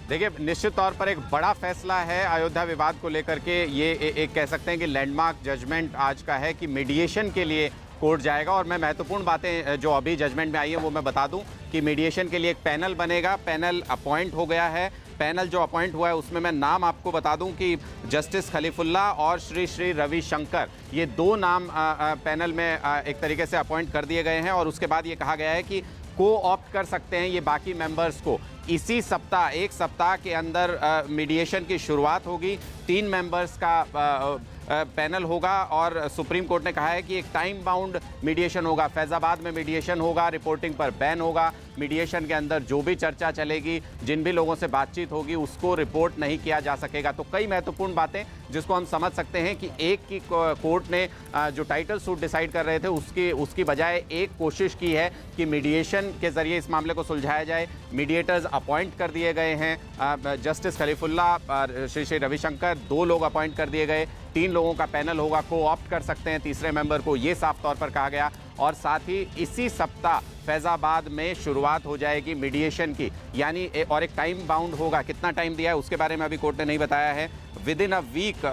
देखिए, निश्चित तौर पर एक बड़ा फैसला है अयोध्या विवाद को लेकर के। ये एक कह सकते हैं कि लैंडमार्क जजमेंट आज का है कि मीडिएशन के लिए कोर्ट जाएगा। और मैं महत्वपूर्ण बातें जो अभी जजमेंट में आई हैं वो मैं बता दूं कि मीडिएशन के लिए एक पैनल बनेगा। पैनल अपॉइंट हो गया है। पैनल जो अपॉइंट हुआ है उसमें मैं नाम आपको बता दूं कि जस्टिस खलीफुल्ला और श्री श्री रविशंकर, ये दो नाम पैनल में एक तरीके से अपॉइंट कर दिए गए हैं। और उसके बाद ये कहा गया है कि को ऑप्ट कर सकते हैं ये बाकी मेंबर्स को। इसी सप्ताह, एक सप्ताह के अंदर मीडिएशन की शुरुआत होगी। 3 मेंबर्स का पैनल होगा और सुप्रीम कोर्ट ने कहा है कि एक टाइम बाउंड मीडिएशन होगा। फैज़ाबाद में मीडिएशन होगा, रिपोर्टिंग पर बैन होगा। मीडिएशन के अंदर जो भी चर्चा चलेगी, जिन भी लोगों से बातचीत होगी, उसको रिपोर्ट नहीं किया जा सकेगा। तो कई महत्वपूर्ण बातें जिसको हम समझ सकते हैं कि एक की कोर्ट ने जो टाइटल सूट डिसाइड कर रहे थे उसकी बजाय एक कोशिश की है कि मीडिएशन के जरिए इस मामले को सुलझाया जाए। मीडिएटर्स अपॉइंट कर दिए गए हैं। जस्टिस खलीफुल्ला और श्री श्री रविशंकर, 2 लोग अपॉइंट कर दिए गए। 3 लोगों का पैनल होगा, को ऑप्ट कर सकते हैं तीसरे मेंबर को, ये साफ तौर पर कहा गया। और साथ ही इसी सप्ताह फैज़ाबाद में शुरुआत हो जाएगी मीडिएशन की, यानी और एक टाइम बाउंड होगा। कितना टाइम दिया है उसके बारे में अभी कोर्ट ने नहीं बताया है। विद इन अ वीक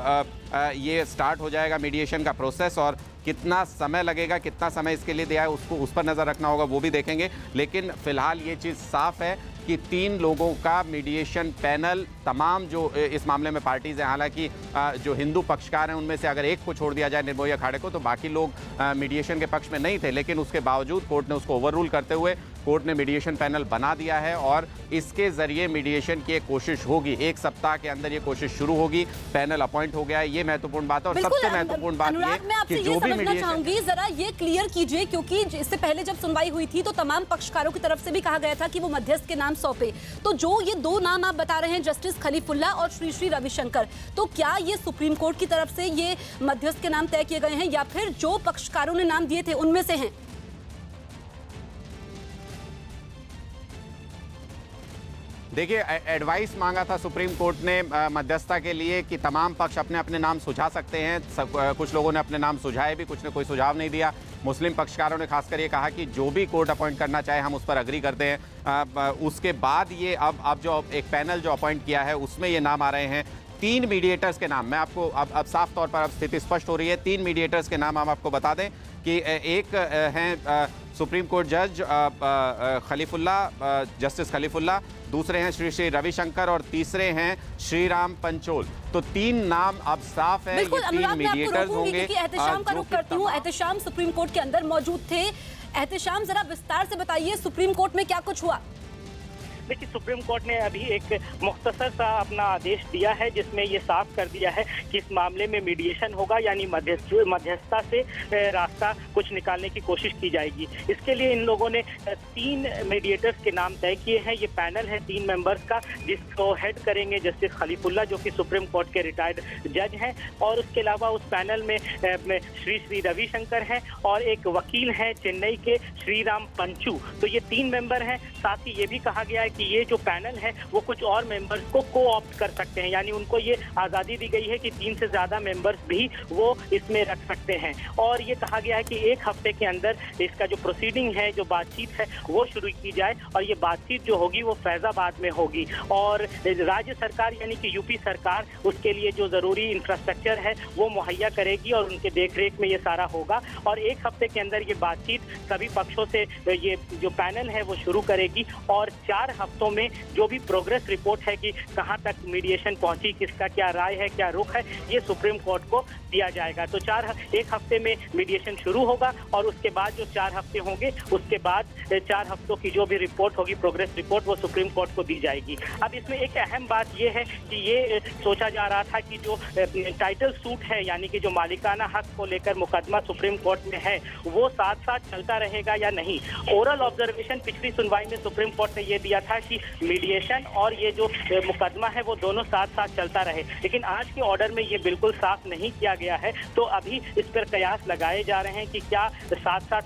ये स्टार्ट हो जाएगा मीडिएशन का प्रोसेस। और कितना समय लगेगा, कितना समय इसके लिए दिया है उसको, उस पर नज़र रखना होगा, वो भी देखेंगे। लेकिन फिलहाल ये चीज़ साफ है कि 3 लोगों का मीडिएशन पैनल, तमाम जो इस मामले में पार्टीज़ हैं, हालांकि जो हिंदू पक्षकार हैं उनमें से अगर एक को छोड़ दिया जाए, निर्मोही अखाड़े को, तो बाकी लोग मीडिएशन के पक्ष में नहीं थे। लेकिन उसके बावजूद कोर्ट ने उसको ओवररूल करते हुए कोर्ट ने मीडिएशन पैनल बना दिया है और इसके जरिए मीडिएशन की एक कोशिश होगी। एक सप्ताह के अंदर ये कोशिश शुरू होगी। पैनल अपॉइंट हो गया है, ये महत्वपूर्ण बात है। और सबसे महत्वपूर्ण बात ये कि जो भी मीडिएशन, चाहूंगी जरा ये क्लियर कीजिए, क्योंकि इससे पहले जब सुनवाई हुई थी तो तमाम पक्षकारों की तरफ से भी कहा गया था कि वो मध्यस्थ के नाम सौंपे। तो जो ये 2 नाम आप बता रहे हैं, जस्टिस खलीफुल्ला और श्री श्री रविशंकर, तो क्या ये सुप्रीम कोर्ट की तरफ से ये मध्यस्थ के नाम तय किए गए हैं या फिर जो पक्षकारों ने नाम दिए थे उनमें से हैं? देखिए, एडवाइस मांगा था सुप्रीम कोर्ट ने मध्यस्थता के लिए कि तमाम पक्ष अपने अपने नाम सुझा सकते हैं। कुछ लोगों ने अपने नाम सुझाए भी, कुछ ने कोई सुझाव नहीं दिया। मुस्लिम पक्षकारों ने खासकर ये कहा कि जो भी कोर्ट अपॉइंट करना चाहे हम उस पर अग्री करते हैं। उसके बाद ये अब जो एक पैनल जो अपॉइंट किया है उसमें ये नाम आ रहे हैं। 3 मीडिएटर्स के नाम, मैं आपको अब साफ तौर पर अब स्थिति स्पष्ट हो रही है। 3 मीडिएटर्स के नाम हम आपको बता दें कि एक हैं सुप्रीम कोर्ट जज खलीफुल्ला, जस्टिस खलीफुल्ला, दूसरे हैं श्री श्री रविशंकर और तीसरे हैं श्री राम पंचोल। तो 3 नाम अब साफ है, ये 3 मीडिएटर्स होंगे। एहतशाम का रुख करती हूँ। एहतशाम सुप्रीम कोर्ट के अंदर मौजूद थे। एहतशाम, जरा विस्तार से बताइए सुप्रीम कोर्ट में क्या कुछ हुआ। देखिए, सुप्रीम कोर्ट ने अभी एक मुख्तसर सा अपना आदेश दिया है जिसमें ये साफ कर दिया है कि इस मामले में मीडिएशन होगा, यानी मध्यस्थता से रास्ता कुछ निकालने की कोशिश की जाएगी। इसके लिए इन लोगों ने 3 मीडिएटर्स के नाम तय किए हैं। ये पैनल है 3 मेंबर्स का, जिसको हेड करेंगे जस्टिस खलीफुल्ला, जो कि सुप्रीम कोर्ट के रिटायर्ड जज हैं। और उसके अलावा उस पैनल में श्री श्री रविशंकर हैं और एक वकील हैं चेन्नई के श्री राम पंचू। तो ये 3 मेंबर हैं। साथ ही ये भी कहा गया है कि ये जो पैनल है वो कुछ और मेंबर्स को को ऑप्ट कर सकते हैं, यानी उनको ये आज़ादी दी गई है कि 3 से ज़्यादा मेंबर्स भी वो इसमें रख सकते हैं। और ये कहा गया है कि 1 हफ्ते के अंदर इसका जो प्रोसीडिंग है, जो बातचीत है, वो शुरू की जाए। और ये बातचीत जो होगी वो फैज़ाबाद में होगी। और राज्य सरकार यानी कि यूपी सरकार उसके लिए जो ज़रूरी इंफ्रास्ट्रक्चर है वो मुहैया करेगी और उनके देखरेख में ये सारा होगा। और 1 हफ्ते के अंदर ये बातचीत सभी पक्षों से ये जो पैनल है वो शुरू करेगी। और 4 हफ्तों में जो भी प्रोग्रेस रिपोर्ट है कि कहां तक मीडिएशन पहुंची, किसका क्या राय है, क्या रुख है, ये सुप्रीम कोर्ट को दिया जाएगा। तो 1 हफ्ते में मीडिएशन शुरू होगा और उसके बाद जो 4 हफ्ते होंगे, उसके बाद 4 हफ्तों की जो भी रिपोर्ट होगी, प्रोग्रेस रिपोर्ट, वो सुप्रीम कोर्ट को दी जाएगी। अब इसमें एक अहम बात ये है कि ये सोचा जा रहा था कि जो टाइटल सूट है, यानी कि जो मालिकाना हक को लेकर मुकदमा सुप्रीम कोर्ट में है, वो साथ साथ चलता रहेगा या नहीं। ओरल ऑब्जर्वेशन पिछली सुनवाई में सुप्रीम कोर्ट ने ये दिया था कि मीडिएशन और ये जो मुकदमा है वो दोनों साथ साथ चलता रहे। लेकिन आज के ऑर्डर में ये बिल्कुल साफ नहीं किया गया है। तो अभी इस पर कयास लगाए जा रहे हैं कि क्या साथ साथ